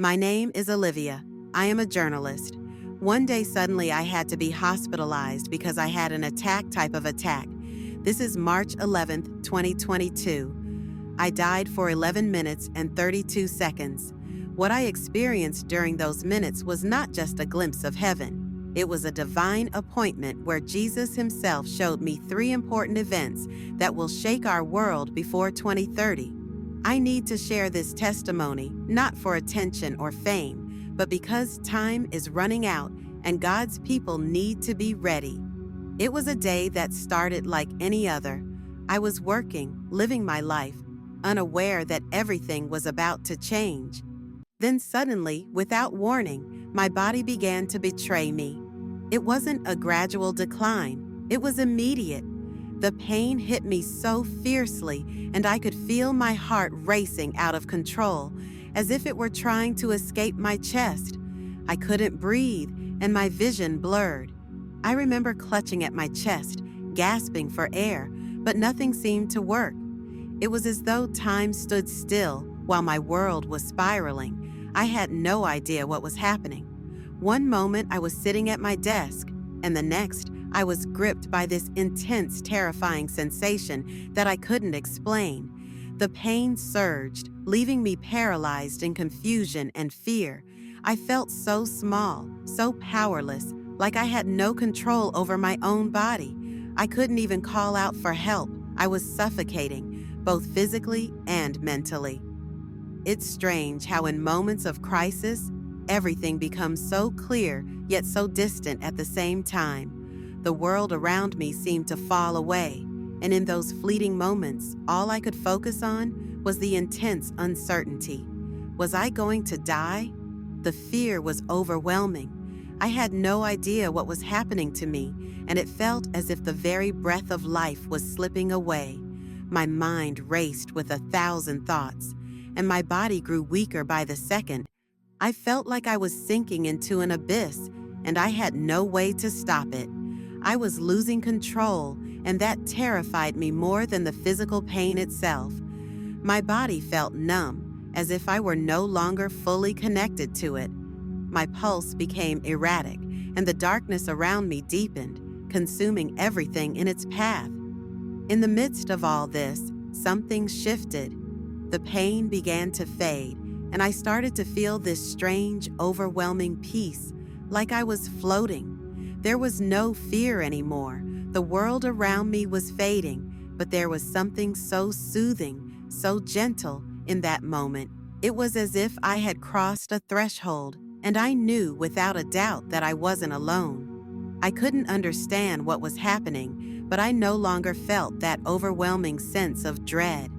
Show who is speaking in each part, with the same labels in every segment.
Speaker 1: My name is Olivia. I am a journalist. One day, suddenly, I had to be hospitalized because I had an attack type of attack. This is March 11th, 2022. I died for 11 minutes and 32 seconds. What I experienced during those minutes was not just a glimpse of heaven. It was a divine appointment where Jesus himself showed me 3 important events that will shake our world before 2030. I need to share this testimony, not for attention or fame, but because time is running out and God's people need to be ready. It was a day that started like any other. I was working, living my life, unaware that everything was about to change. Then suddenly, without warning, my body began to betray me. It wasn't a gradual decline, it was immediate. The pain hit me so fiercely, and I could feel my heart racing out of control, as if it were trying to escape my chest. I couldn't breathe, and my vision blurred. I remember clutching at my chest, gasping for air, but nothing seemed to work. It was as though time stood still while my world was spiraling. I had no idea what was happening. One moment I was sitting at my desk, and the next I was gripped by this intense, terrifying sensation that I couldn't explain. The pain surged, leaving me paralyzed in confusion and fear. I felt so small, so powerless, like I had no control over my own body. I couldn't even call out for help. I was suffocating, both physically and mentally. It's strange how in moments of crisis, everything becomes so clear yet so distant at the same time. The world around me seemed to fall away, and in those fleeting moments, all I could focus on was the intense uncertainty. Was I going to die? The fear was overwhelming. I had no idea what was happening to me, and it felt as if the very breath of life was slipping away. My mind raced with 1,000 thoughts, and my body grew weaker by the second. I felt like I was sinking into an abyss, and I had no way to stop it. I was losing control, and that terrified me more than the physical pain itself. My body felt numb, as if I were no longer fully connected to it. My pulse became erratic, and the darkness around me deepened, consuming everything in its path. In the midst of all this, something shifted. The pain began to fade, and I started to feel this strange, overwhelming peace, like I was floating. There was no fear anymore. The world around me was fading, but there was something so soothing, so gentle in that moment. It was as if I had crossed a threshold, and I knew without a doubt that I wasn't alone. I couldn't understand what was happening, but I no longer felt that overwhelming sense of dread.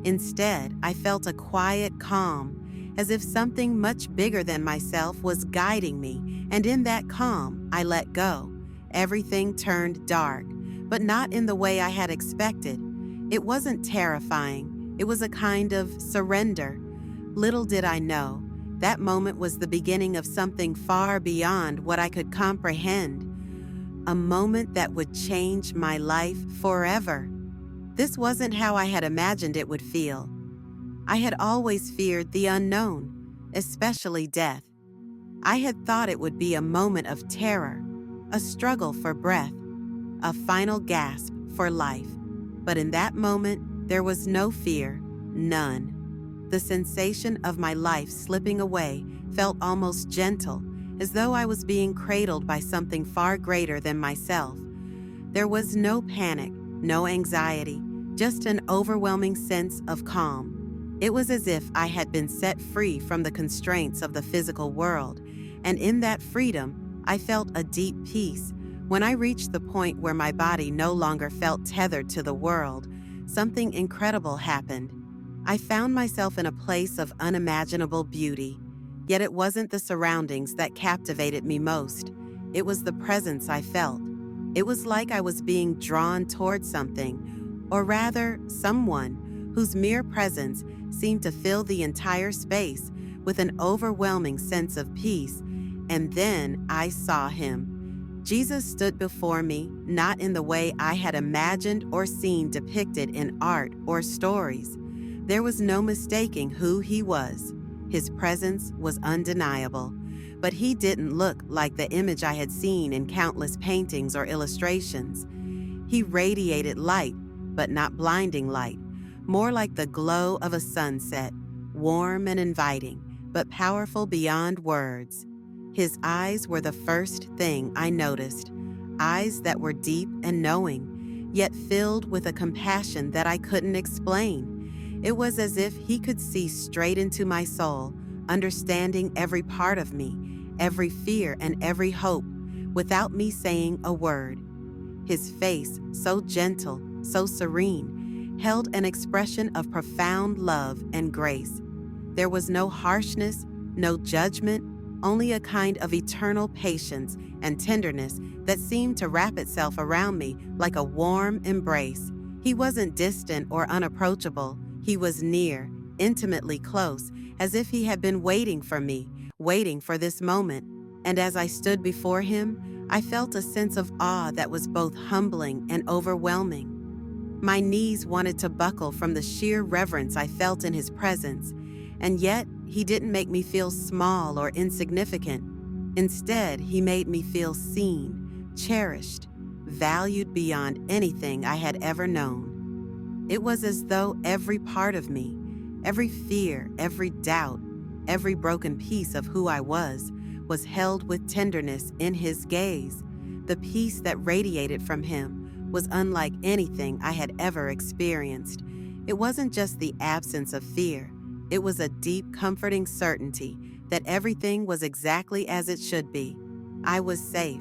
Speaker 1: Instead, I felt a quiet calm, as if something much bigger than myself was guiding me, and in that calm, I let go. Everything turned dark, but not in the way I had expected. It wasn't terrifying. It was a kind of surrender. Little did I know, that moment was the beginning of something far beyond what I could comprehend. A moment that would change my life forever. This wasn't how I had imagined it would feel. I had always feared the unknown, especially death. I had thought it would be a moment of terror, a struggle for breath, a final gasp for life. But in that moment, there was no fear, none. The sensation of my life slipping away felt almost gentle, as though I was being cradled by something far greater than myself. There was no panic, no anxiety, just an overwhelming sense of calm. It was as if I had been set free from the constraints of the physical world, and in that freedom, I felt a deep peace. When I reached the point where my body no longer felt tethered to the world, something incredible happened. I found myself in a place of unimaginable beauty, yet it wasn't the surroundings that captivated me most. It was the presence I felt. It was like I was being drawn toward something, or rather, someone, whose mere presence seemed to fill the entire space with an overwhelming sense of peace. And then I saw him. Jesus stood before me, not in the way I had imagined or seen depicted in art or stories. There was no mistaking who he was. His presence was undeniable, but he didn't look like the image I had seen in countless paintings or illustrations. He radiated light, but not blinding light, more like the glow of a sunset, warm and inviting, but powerful beyond words. His eyes were the first thing I noticed, eyes that were deep and knowing, yet filled with a compassion that I couldn't explain. It was as if he could see straight into my soul, understanding every part of me, every fear and every hope, without me saying a word. His face, so gentle, so serene, held an expression of profound love and grace. There was no harshness, no judgment, only a kind of eternal patience and tenderness that seemed to wrap itself around me like a warm embrace. He wasn't distant or unapproachable. He was near, intimately close, as if he had been waiting for me, waiting for this moment. And as I stood before him, I felt a sense of awe that was both humbling and overwhelming. My knees wanted to buckle from the sheer reverence I felt in his presence, and yet he didn't make me feel small or insignificant. Instead, he made me feel seen, cherished, valued beyond anything I had ever known. It was as though every part of me, every fear, every doubt, every broken piece of who I was held with tenderness in his gaze. The peace that radiated from him was unlike anything I had ever experienced. It wasn't just the absence of fear. It was a deep, comforting certainty that everything was exactly as it should be. I was safe.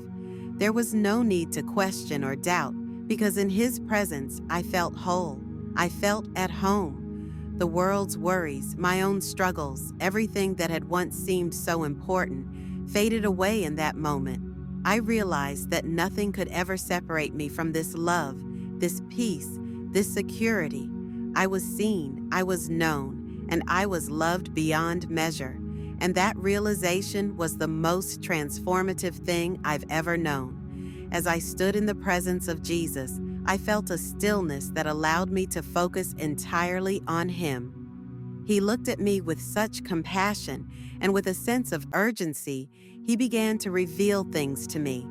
Speaker 1: There was no need to question or doubt, because in his presence I felt whole. I felt at home. The world's worries, my own struggles, everything that had once seemed so important, faded away in that moment. I realized that nothing could ever separate me from this love, this peace, this security. I was seen, I was known, and I was loved beyond measure. And that realization was the most transformative thing I've ever known. As I stood in the presence of Jesus, I felt a stillness that allowed me to focus entirely on him. He looked at me with such compassion, and with a sense of urgency, he began to reveal things to me,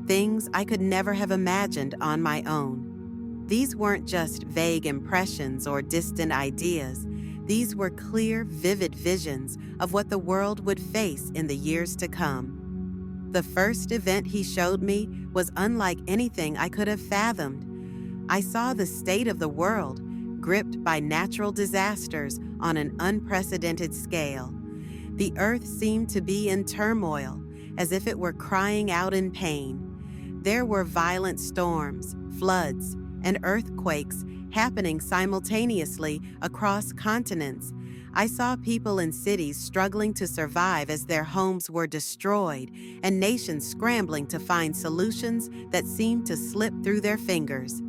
Speaker 1: things I could never have imagined on my own. These weren't just vague impressions or distant ideas. These were clear, vivid visions of what the world would face in the years to come. The first event he showed me was unlike anything I could have fathomed. I saw the state of the world, gripped by natural disasters on an unprecedented scale. The earth seemed to be in turmoil, as if it were crying out in pain. There were violent storms, floods, and earthquakes happening simultaneously across continents. I saw people in cities struggling to survive as their homes were destroyed, and nations scrambling to find solutions that seemed to slip through their fingers.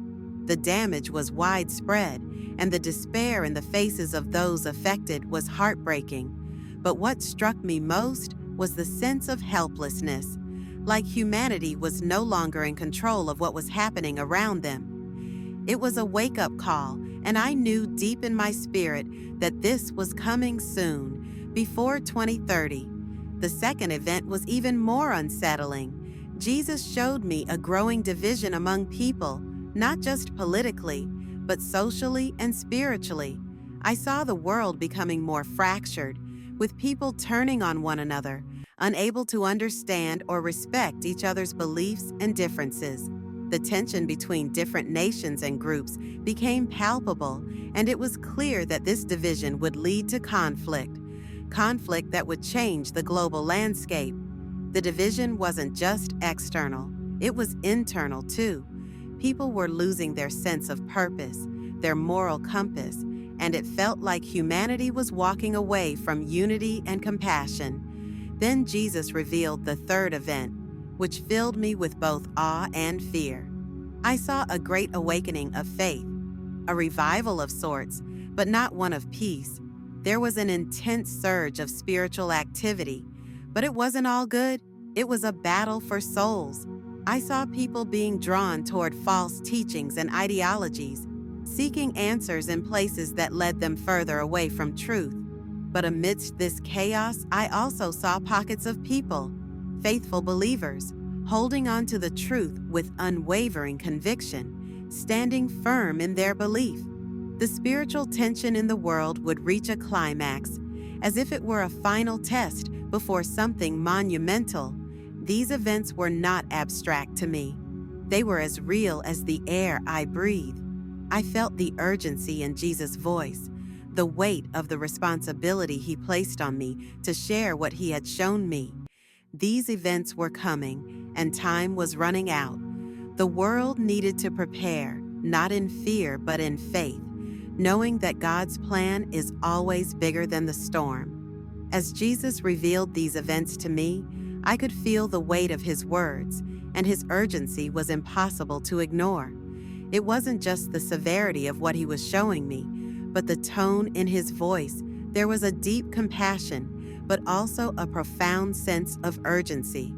Speaker 1: The damage was widespread, and the despair in the faces of those affected was heartbreaking. But what struck me most was the sense of helplessness, like humanity was no longer in control of what was happening around them. It was a wake-up call, and I knew deep in my spirit that this was coming soon, before 2030. The second event was even more unsettling. Jesus showed me a growing division among people, not just politically, but socially and spiritually. I saw the world becoming more fractured, with people turning on one another, unable to understand or respect each other's beliefs and differences. The tension between different nations and groups became palpable, and it was clear that this division would lead to conflict that would change the global landscape. The division wasn't just external, it was internal too. People were losing their sense of purpose, their moral compass, and it felt like humanity was walking away from unity and compassion. Then Jesus revealed the third event, which filled me with both awe and fear. I saw a great awakening of faith, a revival of sorts, but not one of peace. There was an intense surge of spiritual activity, but it wasn't all good. It was a battle for souls. I saw people being drawn toward false teachings and ideologies, seeking answers in places that led them further away from truth. But amidst this chaos, I also saw pockets of people, faithful believers, holding on to the truth with unwavering conviction, standing firm in their belief. The spiritual tension in the world would reach a climax, as if it were a final test before something monumental. These events were not abstract to me. They were as real as the air I breathe. I felt the urgency in Jesus' voice, the weight of the responsibility he placed on me to share what he had shown me. These events were coming, and time was running out. The world needed to prepare, not in fear but in faith, knowing that God's plan is always bigger than the storm. As Jesus revealed these events to me, I could feel the weight of his words, and his urgency was impossible to ignore. It wasn't just the severity of what he was showing me, but the tone in his voice. There was a deep compassion, but also a profound sense of urgency.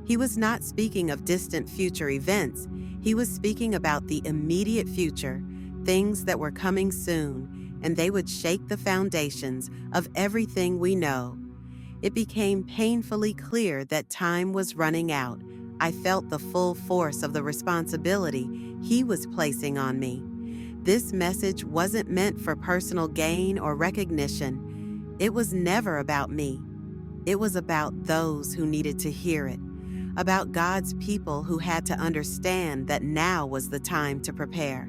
Speaker 1: He was not speaking of distant future events. He was speaking about the immediate future, things that were coming soon, and they would shake the foundations of everything we know. It became painfully clear that time was running out. I felt the full force of the responsibility he was placing on me. This message wasn't meant for personal gain or recognition. It was never about me. It was about those who needed to hear it, about God's people who had to understand that now was the time to prepare.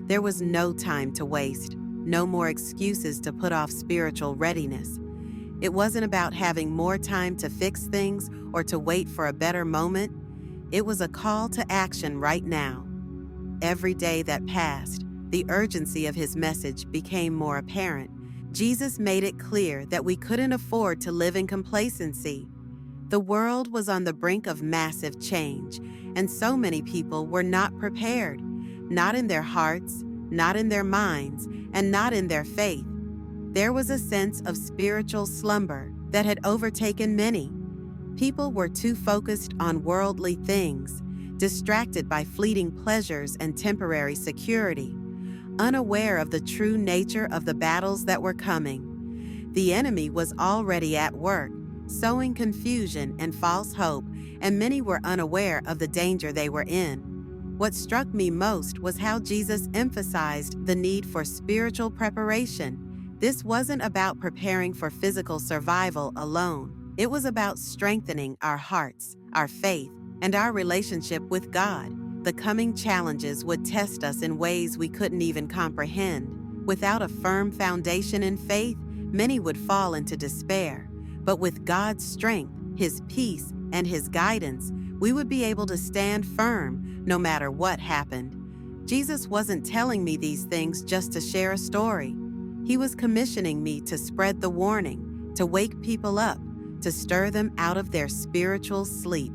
Speaker 1: There was no time to waste, no more excuses to put off spiritual readiness. It wasn't about having more time to fix things or to wait for a better moment. It was a call to action right now. Every day that passed, the urgency of his message became more apparent. Jesus made it clear that we couldn't afford to live in complacency. The world was on the brink of massive change, and so many people were not prepared, not in their hearts, not in their minds, and not in their faith. There was a sense of spiritual slumber that had overtaken many. People were too focused on worldly things, distracted by fleeting pleasures and temporary security, unaware of the true nature of the battles that were coming. The enemy was already at work, sowing confusion and false hope, and many were unaware of the danger they were in. What struck me most was how Jesus emphasized the need for spiritual preparation. This wasn't about preparing for physical survival alone. It was about strengthening our hearts, our faith, and our relationship with God. The coming challenges would test us in ways we couldn't even comprehend. Without a firm foundation in faith, many would fall into despair. But with God's strength, his peace, and his guidance, we would be able to stand firm no matter what happened. Jesus wasn't telling me these things just to share a story. He was commissioning me to spread the warning, to wake people up, to stir them out of their spiritual sleep.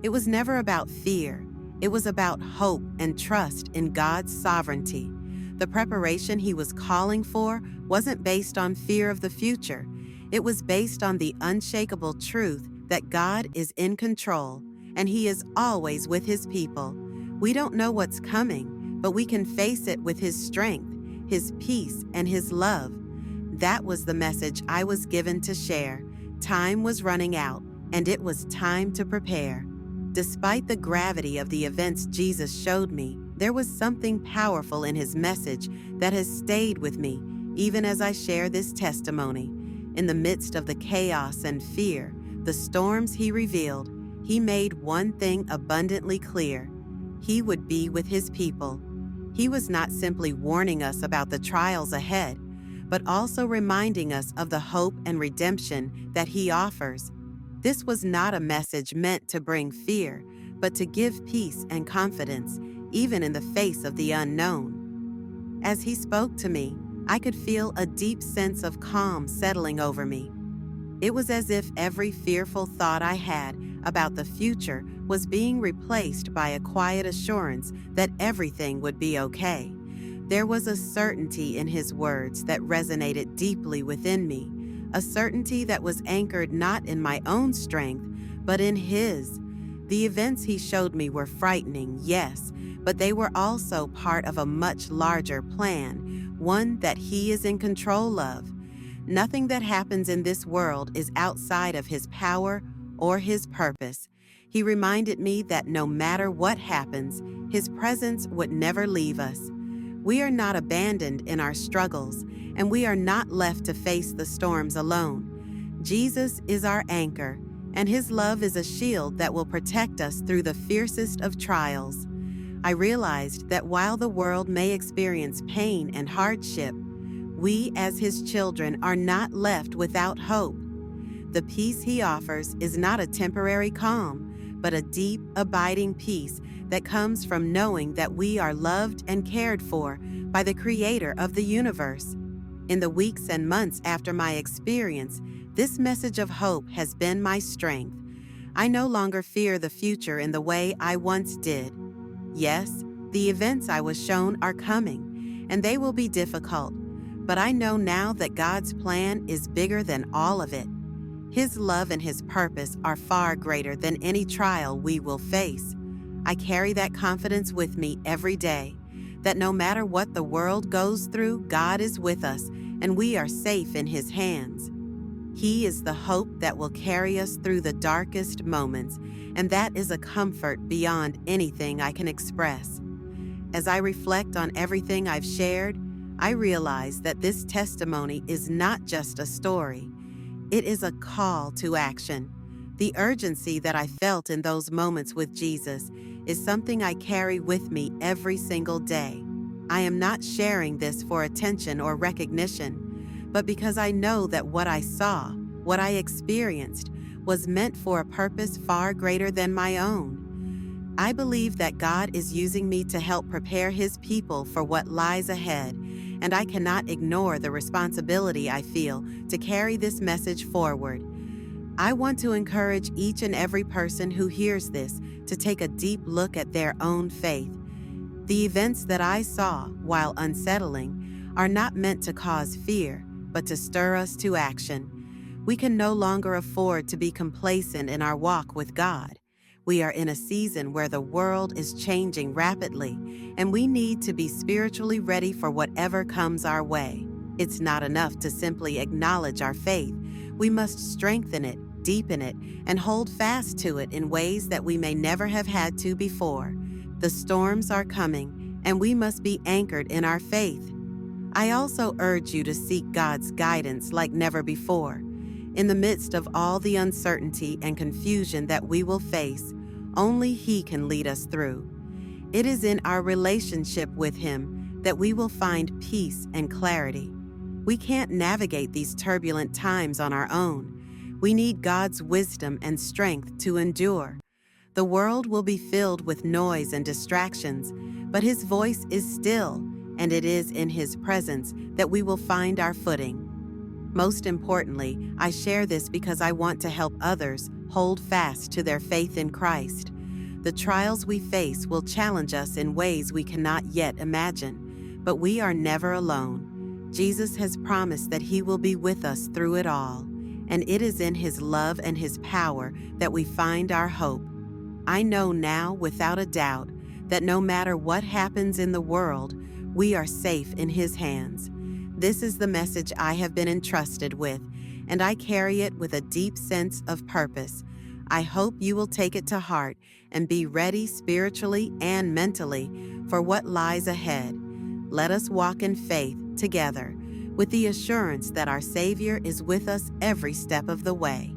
Speaker 1: It was never about fear. It was about hope and trust in God's sovereignty. The preparation he was calling for wasn't based on fear of the future. It was based on the unshakable truth that God is in control and he is always with his people. We don't know what's coming, but we can face it with his strength, his peace, and his love. That was the message I was given to share. Time was running out, and it was time to prepare. Despite the gravity of the events Jesus showed me, there was something powerful in his message that has stayed with me, even as I share this testimony. In the midst of the chaos and fear, the storms he revealed, he made one thing abundantly clear. He would be with his people. He was not simply warning us about the trials ahead, but also reminding us of the hope and redemption that he offers. This was not a message meant to bring fear, but to give peace and confidence, even in the face of the unknown. As he spoke to me, I could feel a deep sense of calm settling over me. It was as if every fearful thought I had about the future was being replaced by a quiet assurance that everything would be okay. There was a certainty in his words that resonated deeply within me, a certainty that was anchored not in my own strength, but in his. The events he showed me were frightening, yes, but they were also part of a much larger plan, one that he is in control of. Nothing that happens in this world is outside of His power or His purpose. He reminded me that no matter what happens, His presence would never leave us. We are not abandoned in our struggles, and we are not left to face the storms alone. Jesus is our anchor, and His love is a shield that will protect us through the fiercest of trials. I realized that while the world may experience pain and hardship, we as His children are not left without hope. The peace He offers is not a temporary calm, but a deep, abiding peace that comes from knowing that we are loved and cared for by the Creator of the universe. In the weeks and months after my experience, this message of hope has been my strength. I no longer fear the future in the way I once did. Yes, the events I was shown are coming, and they will be difficult, but I know now that God's plan is bigger than all of it. His love and His purpose are far greater than any trial we will face. I carry that confidence with me every day, that no matter what the world goes through, God is with us, and we are safe in His hands. He is the hope that will carry us through the darkest moments, and that is a comfort beyond anything I can express. As I reflect on everything I've shared, I realize that this testimony is not just a story. It is a call to action. The urgency that I felt in those moments with Jesus is something I carry with me every single day. I am not sharing this for attention or recognition, but because I know that what I saw, what I experienced, was meant for a purpose far greater than my own. I believe that God is using me to help prepare His people for what lies ahead, and I cannot ignore the responsibility I feel to carry this message forward. I want to encourage each and every person who hears this to take a deep look at their own faith. The events that I saw, while unsettling, are not meant to cause fear, but to stir us to action. We can no longer afford to be complacent in our walk with God. We are in a season where the world is changing rapidly, and we need to be spiritually ready for whatever comes our way. It's not enough to simply acknowledge our faith. We must strengthen it, deepen it, and hold fast to it in ways that we may never have had to before. The storms are coming, and we must be anchored in our faith. I also urge you to seek God's guidance like never before. In the midst of all the uncertainty and confusion that we will face, only He can lead us through. It is in our relationship with Him that we will find peace and clarity. We can't navigate these turbulent times on our own. We need God's wisdom and strength to endure. The world will be filled with noise and distractions, but His voice is still, and it is in His presence that we will find our footing. Most importantly, I share this because I want to help others hold fast to their faith in Christ. The trials we face will challenge us in ways we cannot yet imagine, but we are never alone. Jesus has promised that He will be with us through it all, and it is in His love and His power that we find our hope. I know now, without a doubt, that no matter what happens in the world, we are safe in His hands. This is the message I have been entrusted with, and I carry it with a deep sense of purpose. I hope you will take it to heart and be ready spiritually and mentally for what lies ahead. Let us walk in faith together, with the assurance that our Savior is with us every step of the way.